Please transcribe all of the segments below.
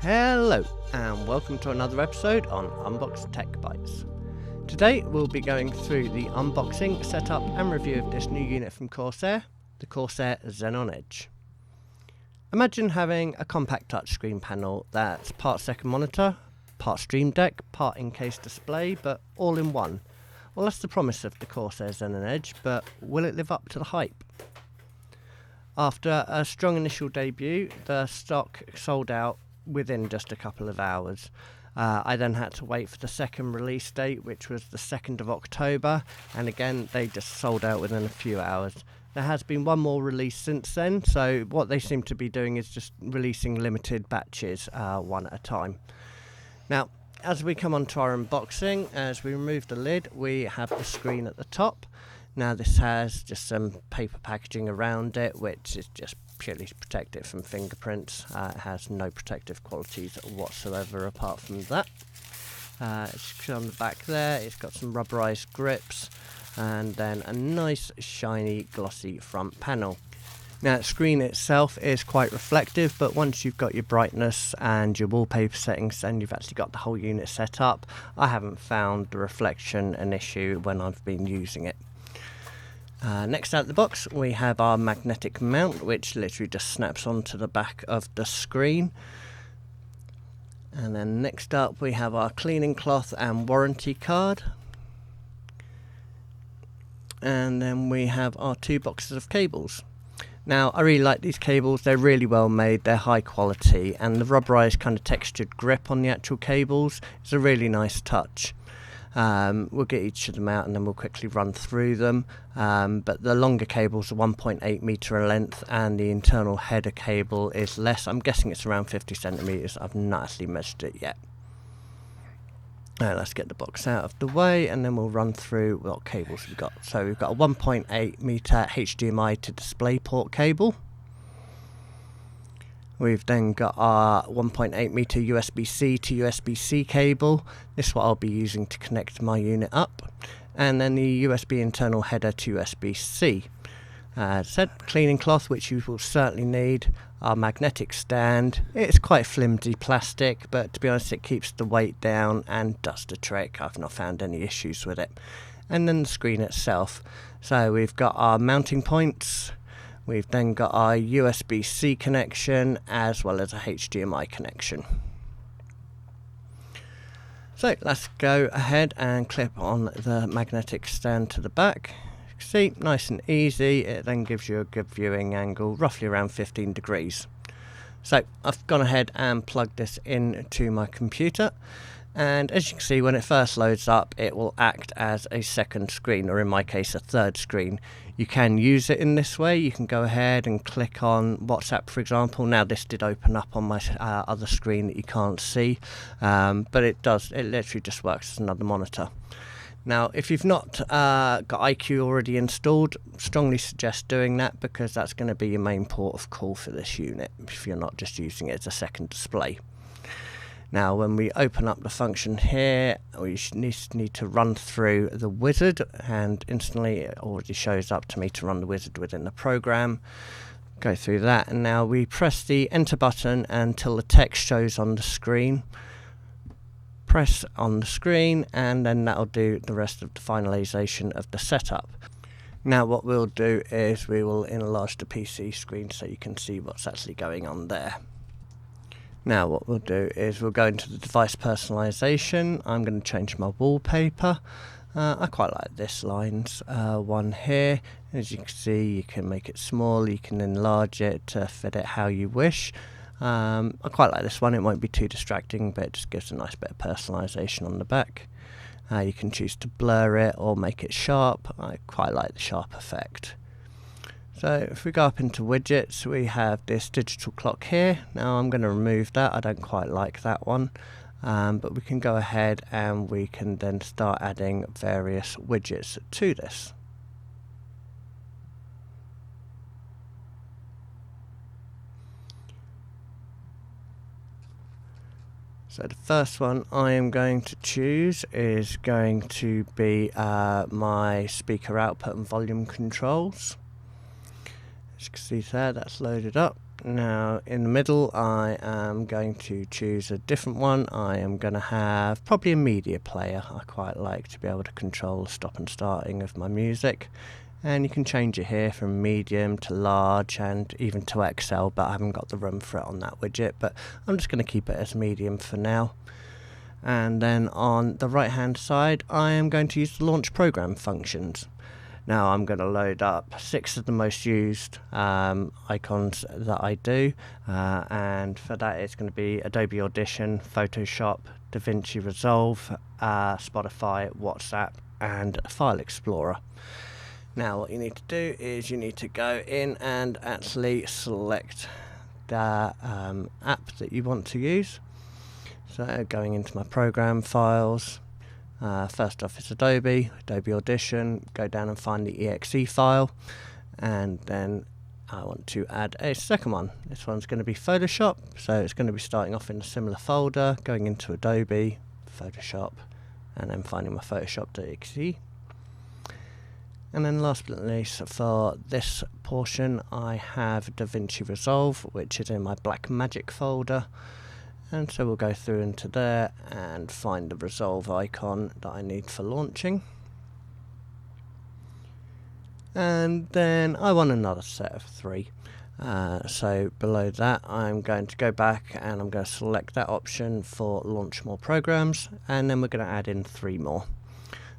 Hello and welcome to another episode on Unbox Tech Bytes. Today we'll be going through the unboxing, setup and review of this new unit from Corsair, the Corsair Xeneon Edge. Imagine having a compact touchscreen panel that's part second monitor, part Stream Deck, part in-case display, but all in one. Well, that's the promise of the Corsair Xeneon Edge, but will it live up to the hype? After a strong initial debut, the stock sold out within just a couple of hours. I then had to wait for the second release date, which was the 2nd of October, and again they just sold out within a few hours. There has been one more release since then, so what they seem to be doing is just releasing limited batches one at a time. Now, as we come on to our unboxing, as we remove the lid, we have the screen at the top. Now this has just some paper packaging around it, which is just purely to protect it from fingerprints. It has no protective qualities whatsoever apart from that. It's on the back there, it's got some rubberized grips and then a nice shiny glossy front panel. Now the screen itself is quite reflective, but once you've got your brightness and your wallpaper settings and you've actually got the whole unit set up, I haven't found the reflection an issue when I've been using it. Next out of the box we have our magnetic mount, which literally just snaps onto the back of the screen. And then next up we have our cleaning cloth and warranty card. And then we have our 2 boxes of cables. Now I really like these cables, they're really well made, they're high quality, and the rubberized kind of textured grip on the actual cables is a really nice touch. We'll get each of them out and then we'll quickly run through them, but the longer cables are 1.8 metre in length and the internal header cable is less. I'm guessing it's around 50 centimetres, I've not actually measured it yet. Let's get the box out of the way and then we'll run through what cables we've got. So we've got a 1.8 metre HDMI to DisplayPort cable. We've then got our 1.8 metre USB-C to USB-C cable. This is what I'll be using to connect my unit up. And then the USB internal header to USB-C. Said cleaning cloth, which you will certainly need. Our magnetic stand. It's quite flimsy plastic, but to be honest it keeps the weight down and does the trick. I've not found any issues with it. And then the screen itself. So we've got our mounting points. We've then got our USB-C connection as well as a HDMI connection. So let's go ahead and clip on the magnetic stand to the back. You can see, nice and easy. It then gives you a good viewing angle, roughly around 15 degrees. So I've gone ahead and plugged this into my computer. And as you can see, when it first loads up, it will act as a second screen, or in my case, a third screen. You can use it in this way. You can go ahead and click on WhatsApp, for example. Now this did open up on my other screen that you can't see, but it literally just works as another monitor. Now, if you've not got iQOO already installed, strongly suggest doing that because that's going to be your main port of call for this unit if you're not just using it as a second display. Now when we open up the function here, we need to run through the wizard, and instantly it already shows up to me to run the wizard within the program. Go through that, and now we press the enter button until the text shows on the screen. Press on the screen and then that'll do the rest of the finalization of the setup. Now what we'll do is we will enlarge the PC screen so you can see what's actually going on there. Now what we'll do is we'll go into the device personalization. I'm going to change my wallpaper. I quite like this lines one here. As you can see, you can make it small, you can enlarge it to fit it how you wish. I quite like this one, it won't be too distracting, but it just gives a nice bit of personalization on the back. You can choose to blur it or make it sharp. I quite like the sharp effect. So if we go up into widgets, we have this digital clock here. Now I'm going to remove that, I don't quite like that one, but we can go ahead and we can then start adding various widgets to this. So the first one I am going to choose is going to be my speaker output and volume controls. As you can see there, that's loaded up. Now in the middle I am going to choose a different one. I am going to have probably a media player. I quite like to be able to control the stop and starting of my music, and you can change it here from medium to large and even to XL, but I haven't got the room for it on that widget, but I'm just going to keep it as medium for now. And then on the right hand side I am going to use the launch program functions. Now I'm going to load up 6 of the most used icons that I do, and for that it's going to be Adobe Audition, Photoshop, DaVinci Resolve, Spotify, WhatsApp and File Explorer. Now what you need to do is you need to go in and actually select the app that you want to use. So going into my program files, first off it's Adobe Audition, go down and find the exe file, and then I want to add a second one. This one's going to be Photoshop, so it's going to be starting off in a similar folder, going into Adobe, Photoshop, and then finding my Photoshop.exe. And then last but not least, for this portion I have DaVinci Resolve, which is in my Blackmagic folder. And so we'll go through into there and find the Resolve icon that I need for launching. And then I want another set of 3. So below that I'm going to go back and I'm going to select that option for launch more programs, and then we're going to add in 3 more.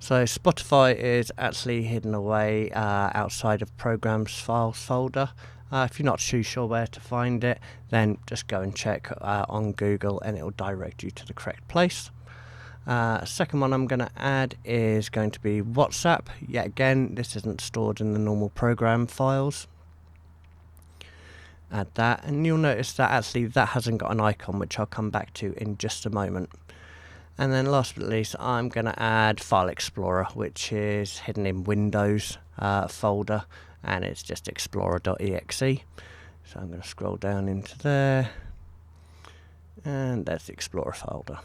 So Spotify is actually hidden away outside of Programs Files folder. If you're not too sure where to find it, then just go and check on Google and it will direct you to the correct place. Second one I'm going to add is going to be WhatsApp. Yet again, this isn't stored in the normal program files. Add that, and you'll notice that actually that hasn't got an icon, which I'll come back to in just a moment. And then last but not least, I'm going to add File Explorer, which is hidden in Windows folder, and it's just explorer.exe. So I'm going to scroll down into there, and there's the Explorer folder.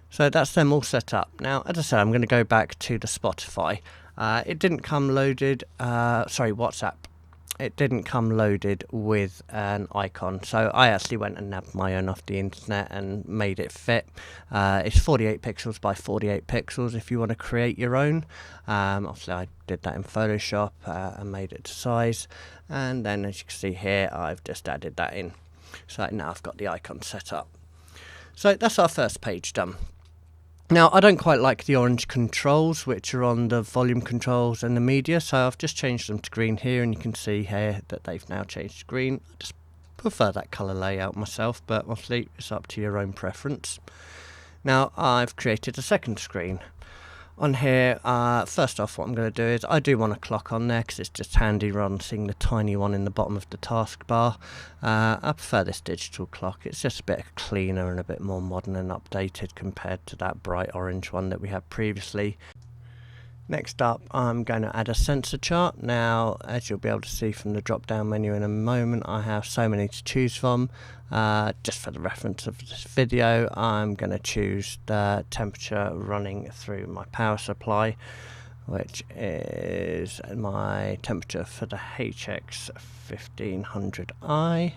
So that's them all set up. Now, as I said, I'm going to go back to the Spotify. It didn't come loaded, WhatsApp. It didn't come loaded with an icon, so I actually went and nabbed my own off the internet and made it fit. It's 48 pixels by 48 pixels if you want to create your own. Obviously I did that in Photoshop and made it to size, and then as you can see here I've just added that in. So now I've got the icon set up. So that's our first page done. Now, I don't quite like the orange controls, which are on the volume controls and the media, so I've just changed them to green here, and you can see here that they've now changed to green. I just prefer that colour layout myself, but obviously it's up to your own preference. Now, I've created a second screen. On here, first off, what I'm going to do is I do want a clock on there because it's just handy rather than seeing the tiny one in the bottom of the taskbar. I prefer this digital clock. It's just a bit cleaner and a bit more modern and updated compared to that bright orange one that we had previously. Next up, I'm going to add a sensor chart. Now, as you'll be able to see from the drop down menu in a moment, I have so many to choose from. Just for the reference of this video, I'm going to choose the temperature running through my power supply, which is my temperature for the HX 1500i.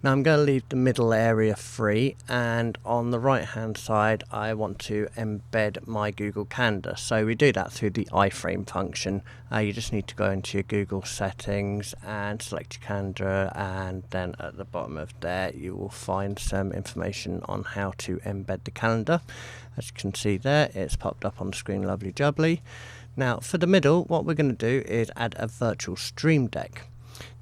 Now I'm going to leave the middle area free, and on the right hand side I want to embed my Google Calendar. So we do that through the iframe function. You just need to go into your Google settings and select your calendar, and then at the bottom of there you will find some information on how to embed the calendar. As you can see there, it's popped up on the screen, lovely jubbly. Now for the middle, what we're going to do is add a virtual stream deck.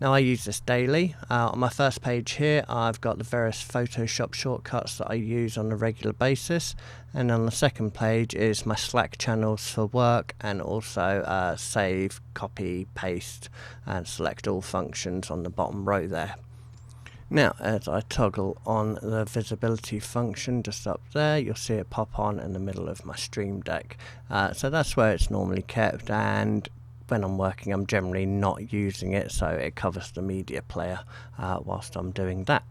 Now I use this daily. On my first page here I've got the various Photoshop shortcuts that I use on a regular basis, and on the second page is my Slack channels for work, and also save, copy, paste and select all functions on the bottom row there. Now as I toggle on the visibility function just up there, you'll see it pop on in the middle of my stream deck. So that's where it's normally kept, and when I'm working I'm generally not using it, so it covers the media player whilst I'm doing that.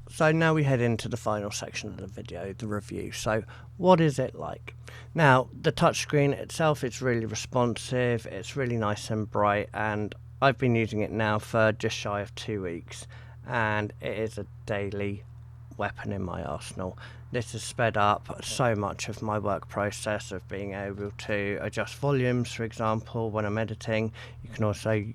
So now we head into the final section of the video, the review. So what is it like? Now the touchscreen itself is really responsive, it's really nice and bright, and I've been using it now for just shy of 2 weeks, and it is a daily weapon in my arsenal. This has sped up so much of my work process of being able to adjust volumes, for example, when I'm editing. You can also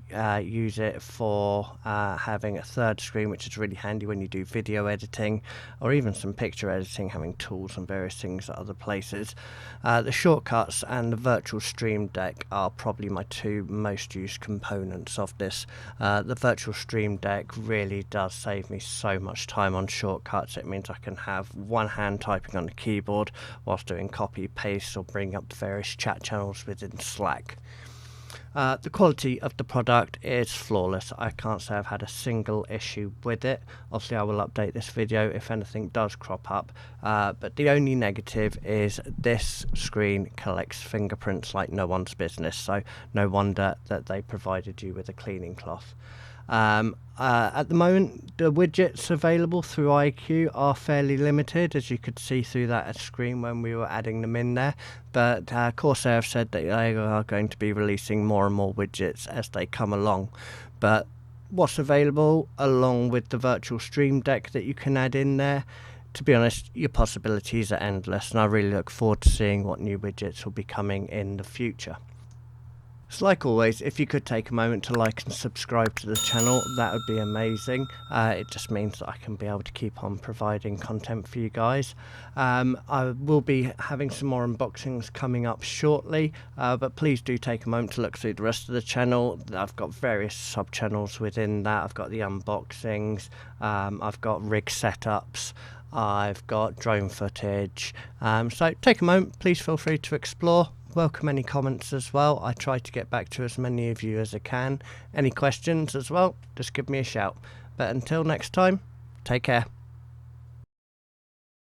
use it for having a third screen, which is really handy when you do video editing or even some picture editing, having tools and various things at other places. The shortcuts and the virtual stream deck are probably my two most used components of this. The virtual stream deck really does save me so much time on shortcuts. It means I can have one hand typing on the keyboard whilst doing copy paste or bring up various chat channels within Slack. The quality of the product is flawless. I can't say I've had a single issue with it. Obviously I will update this video if anything does crop up, but the only negative is this screen collects fingerprints like no one's business, so no wonder that they provided you with a cleaning cloth. At the moment, the widgets available through iQ are fairly limited, as you could see through that screen when we were adding them in there, but Corsair have said that they are going to be releasing more and more widgets as they come along. But what's available along with the virtual stream deck that you can add in there, to be honest, your possibilities are endless, and I really look forward to seeing what new widgets will be coming in the future. So like always, if you could take a moment to like and subscribe to the channel, that would be amazing. It just means that I can be able to keep on providing content for you guys. I will be having some more unboxings coming up shortly, but please do take a moment to look through the rest of the channel. I've got various sub channels within that. I've got the unboxings, I've got rig setups, I've got drone footage, so take a moment, please feel free to explore. Welcome any comments as well. I try to get back to as many of you as I can. Any questions as well, just give me a shout. But until next time, take care.